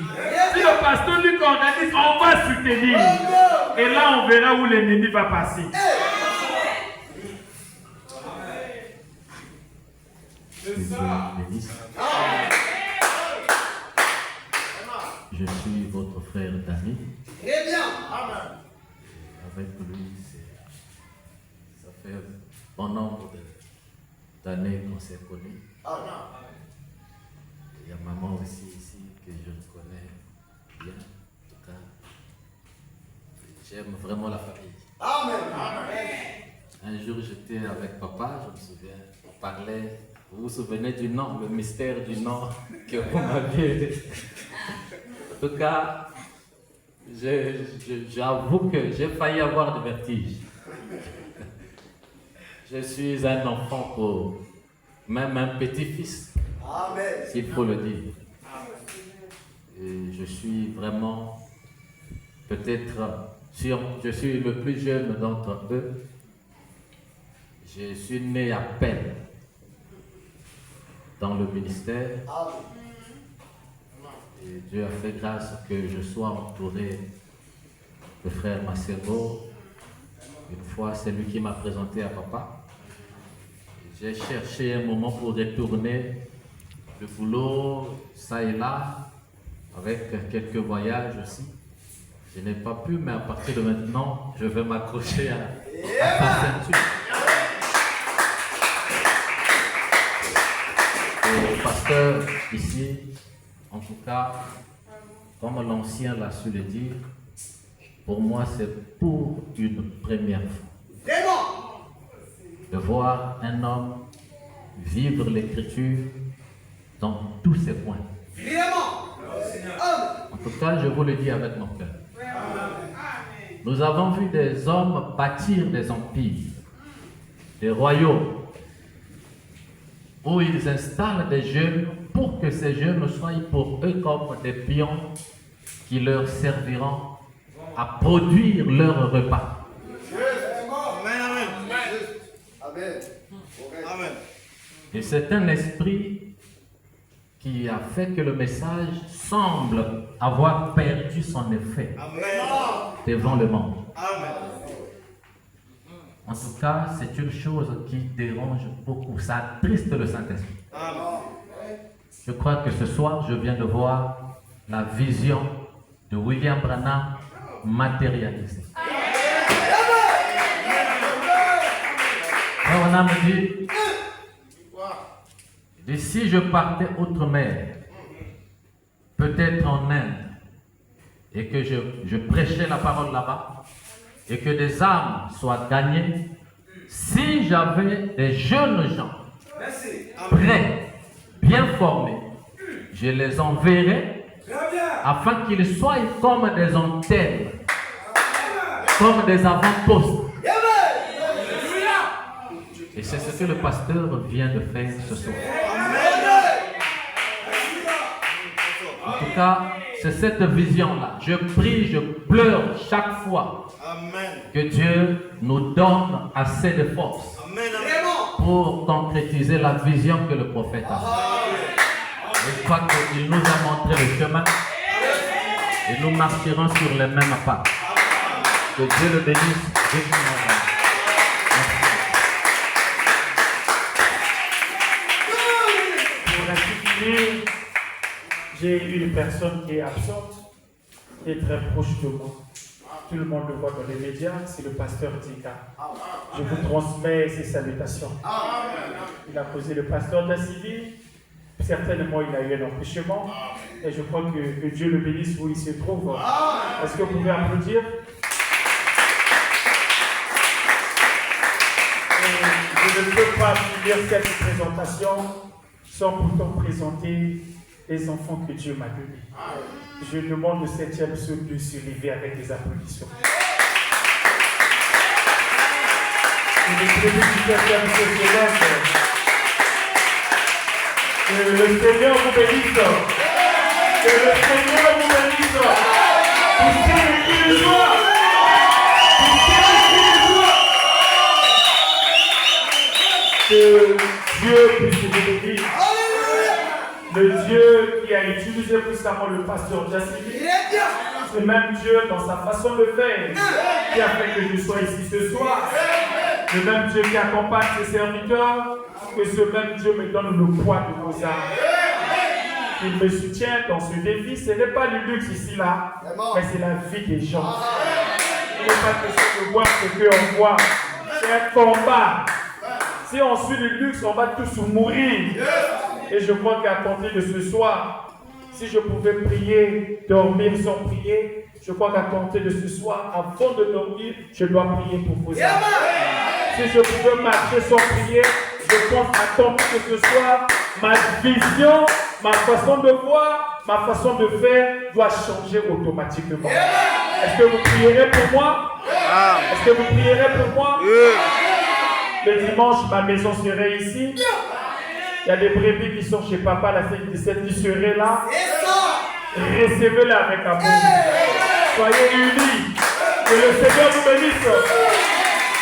Si le pasteur lui organise, on va soutenir. Et là, on verra où l'ennemi va passer. Que Dieu bénisse. Je suis votre frère Dani. Très bien. Avec lui, ça fait bon nombre d'années qu'on s'est connus. Il y a maman aussi ici que je connais bien. En tout cas, j'aime vraiment la famille. Un jour, j'étais avec papa, je me souviens, on parlait, vous vous souvenez du nom, le mystère du nom que vous m'aviez. En tout cas, j'avoue que j'ai failli avoir des vertiges. Je suis un enfant pour même un petit-fils, s'il faut le dire. Et je suis vraiment, peut-être, je suis le plus jeune d'entre eux. Je suis né à peine dans le ministère. Et Dieu a fait grâce que je sois entouré de frère Macebo. Une fois, c'est lui qui m'a présenté à papa. J'ai cherché un moment pour retourner le boulot, ça et là, avec quelques voyages aussi. Je n'ai pas pu, mais à partir de maintenant, je vais m'accrocher à sa ceinture. Et le pasteur ici, en tout cas, comme l'ancien l'a su le dire, pour moi c'est pour une première fois de voir un homme vivre l'écriture dans tous ses points. En tout cas, je vous le dis avec mon cœur. Nous avons vu des hommes bâtir des empires, des royaumes, où ils installent des jeunes pour que ces jeunes soient pour eux comme des pions qui leur serviront à produire leur repas. Et c'est un esprit qui a fait que le message semble avoir perdu son effet devant le monde. En tout cas, c'est une chose qui dérange beaucoup. Ça attriste le Saint-Esprit. Je crois que ce soir, je viens de voir la vision de William Branham matérialisée. Branham dit, si je partais outre-mer, peut-être en Inde, et que je prêchais la parole là-bas, et que des âmes soient gagnées, si j'avais des jeunes gens prêts, bien formés, je les enverrais afin qu'ils soient comme des antennes, comme des avant-postes. Et c'est ce que le pasteur vient de faire ce soir. En tout cas, c'est cette vision-là. Je prie, je pleure chaque fois que Dieu nous donne assez de force pour concrétiser la vision que le prophète a. Je crois qu'il nous a montré le chemin et nous marcherons sur les mêmes pas. Que Dieu le bénisse. Pour ainsi finir, j'ai une personne qui est absente, qui est très proche de moi. Tout le monde le voit dans les médias, c'est le pasteur Dika. Je vous transmets ses salutations. Il a posé le pasteur d'un civil. Certainement, il a eu un empêchement. Et je crois que Dieu le bénisse où il se trouve. Est-ce que vous pouvez applaudir? Et je ne peux pas finir cette présentation sans pourtant présenter les enfants que Dieu m'a donnés. Je demande le 7e psaume de se lever avec des applaudissements. Il est prévu du 7e psaume. Que le Seigneur vous bénisse. Que le Seigneur vous bénisse. Poussez les cris de joie. Poussez les cris de joie. Que Dieu puisse vous bénir. Le Dieu qui a utilisé puissamment le pasteur Jassimi, ce même Dieu dans sa façon de faire, qui a fait que je sois ici ce soir, le même Dieu qui accompagne ses serviteurs, que ce même Dieu me donne le poids de vos âmes. Il me soutient dans ce défi. Ce n'est pas le luxe ici, là, mais c'est la vie des gens. Il n'est pas question de voir ce qu'on voit. C'est un combat. Si on suit le luxe, on va tous mourir. Et je crois qu'à compter de ce soir, si je pouvais prier, dormir sans prier, je crois qu'à compter de ce soir, avant de dormir, je dois prier pour vos âmes. Si je pouvais marcher sans prier, je pense à compter de ce soir, ma vision, ma façon de voir, ma façon de faire doit changer automatiquement. Est-ce que vous prierez pour moi? Est-ce que vous prierez pour moi? Le dimanche, ma maison serait ici. Il y a des brebis qui sont chez papa, la CIT17 qui serait là. Recevez-les avec amour. Soyez unis. Que le Seigneur vous bénisse.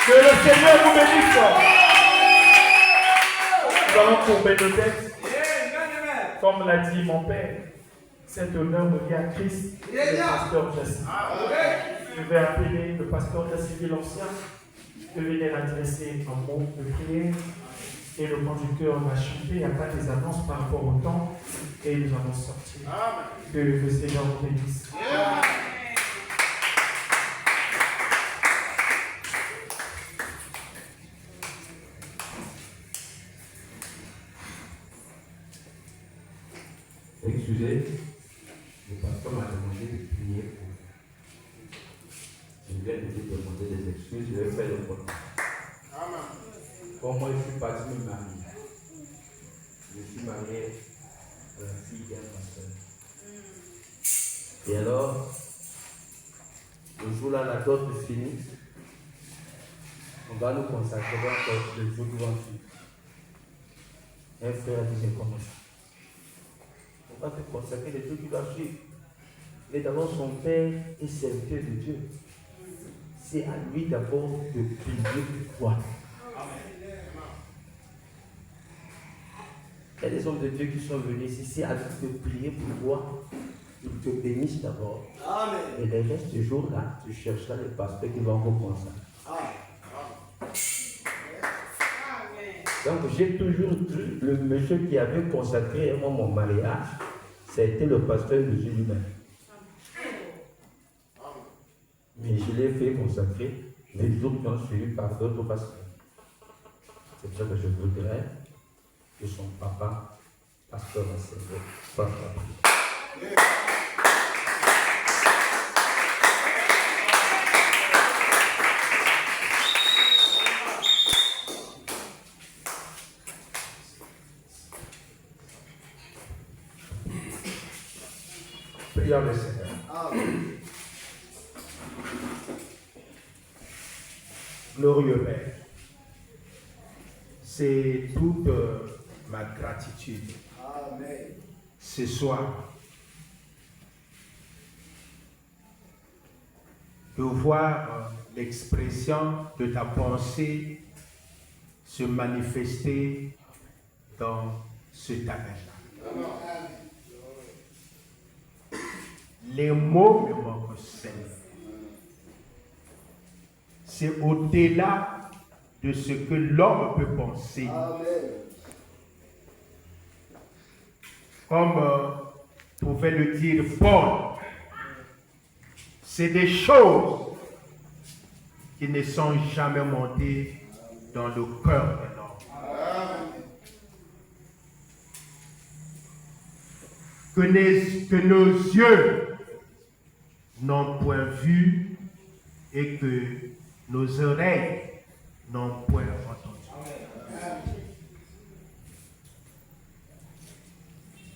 Que le Seigneur vous bénisse. Nous allons courber nos têtes. Comme l'a dit mon père, cet honneur revient à Christ, le pasteur Jassi. Je vais appeler le pasteur Jassi l'Ancien de venir adresser un mot de prière. Et le conducteur va chanter, il n'y a pas des annonces par rapport au temps, et nous allons sortir. Que le Seigneur vous bénisse. Excusez, le pasteur m'a demandé de prier pour vous. Je viens de vous demander des excuses, je vais faire le contraire. Comme moi, je suis parti me marier. Je suis marié à la fille d'un pasteur. Et alors, le jour-là, la dot de Phoenix, on va nous consacrer encore le jour de l'enfant. Un frère a dit, c'est comme ça. On va te consacrer les jours qui doivent suivre. Mais d'abord, son père est serviteur de Dieu. C'est à lui d'abord de prier pour toi. Il y a des hommes de Dieu qui sont venus ici, c'est à lui de prier pour toi. Ils te bénissent d'abord. Et les restes du jour-là, tu chercheras les pasteurs qui vont vous consacrer. Donc j'ai toujours cru, le monsieur qui avait consacré moi mon mariage, c'était le pasteur de Jésus lui-même. Mais je l'ai fait consacrer les jours qui ont suivi par d'autres pasteurs. C'est pour ça que je voudrais que son papa, pasteur Massimo, soit appris. Prions le Seigneur. Glorieux Père, c'est toute ma gratitude ce soir de voir l'expression de ta pensée se manifester dans ce tabernacle. Les mots me manquent seulement. C'est au-delà de ce que l'homme peut penser. Comme pouvait le dire Paul, c'est des choses qui ne sont jamais montées dans le cœur de l'homme. Que nos yeux n'ont point vu et que nos oreilles n'ont point entendu.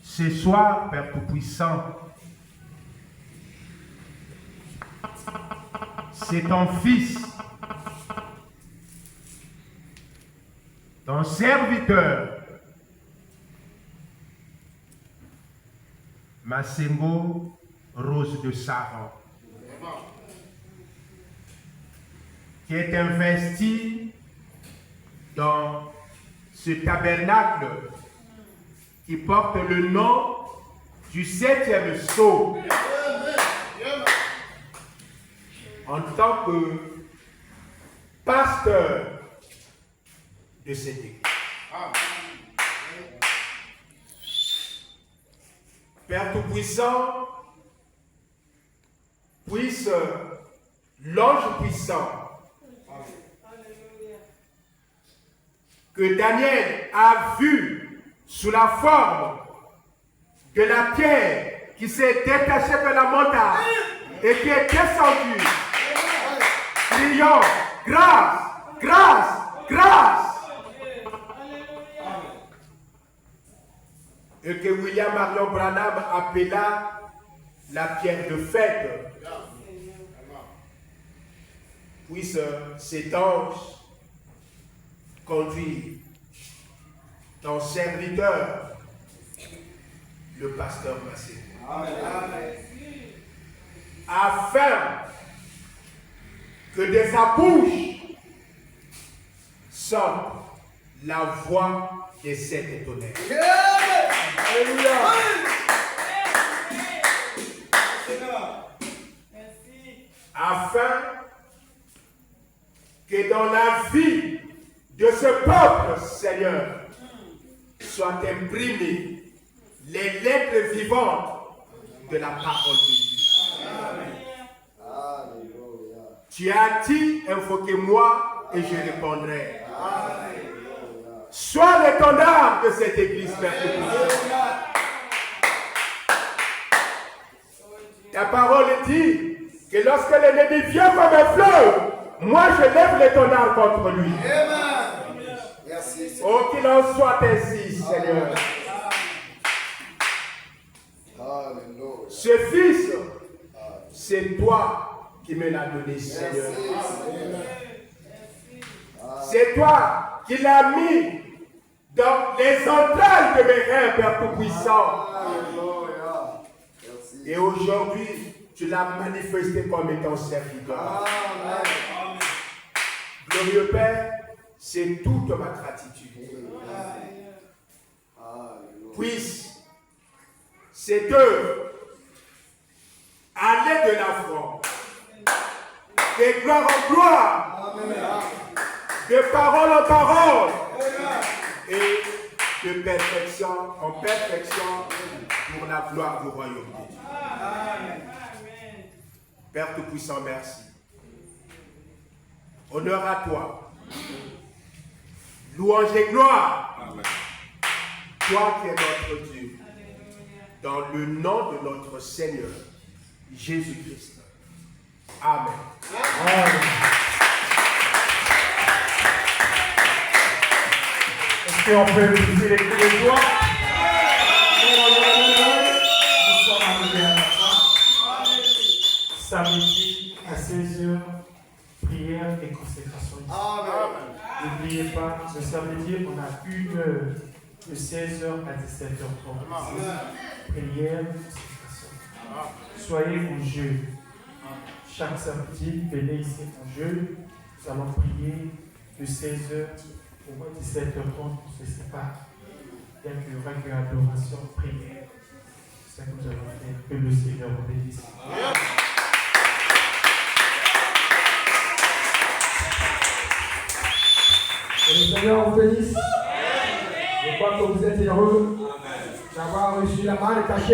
Ce soir, Père Tout-Puissant, c'est ton Fils, ton serviteur, Massengo Rose de Saran, qui est investi dans ce tabernacle qui porte le nom du 7e sceau en tant que pasteur de cette église. Père Tout-Puissant, puisse l'ange puissant que Daniel a vu sous la forme de la pierre qui s'est détachée de la montagne et qui est descendue, criant grâce, grâce, grâce. Et que William Marion Branham appela la pierre de fête. Puisse cet ange conduire ton serviteur, le pasteur Massé, afin que de sa bouche sorte la voix des sept étonnés. Alléluia. Afin que dans la vie de ce peuple, Seigneur, soient imprimées les lettres vivantes de la parole de Dieu. Tu as dit, invoquez-moi et je répondrai. Sois l'étendard de cette église, Père Tout-Puissant. Ta parole dit que lorsque l'ennemi vient comme un fleuve, moi je lève l'étendard contre lui. Oh, qu'il en soit ainsi, Seigneur. Ce fils, c'est toi qui me l'as donné, Seigneur. C'est toi qui l'as mis dans les entrailles de mes reins, Père Tout-Puissant. Et aujourd'hui, tu l'as manifesté comme étant serviteur. Glorieux Père, c'est toute ma gratitude. Puisse cette œuvre aller de la foi, de gloire en gloire, de parole en parole, et de perfection en perfection pour la gloire du royaume de Dieu. Père Tout-Puissant, merci. Honneur à toi. Louange et gloire. Amen. Toi qui es notre Dieu. Dans le nom de notre Seigneur, Jésus-Christ. Amen. Amen. Est-ce qu'on peut utiliser les coups de doigts? Nous sommes arrivés à la fin. Samedi à 16h, prière et consécration. N'oubliez pas, le samedi, on a 1 heure de 16h à 17h30. Prière et consécration. Soyez en jeûne. Chaque samedi, venez ici en jeûne. Nous allons prier de 16h au 17h30 pour se séparer. Bien qu'il y aura une adoration, prière. C'est ce que nous allons faire. Que le Seigneur vous bénisse. Que le Seigneur vous bénisse. Je crois que vous êtes heureux d'avoir reçu la main cachée.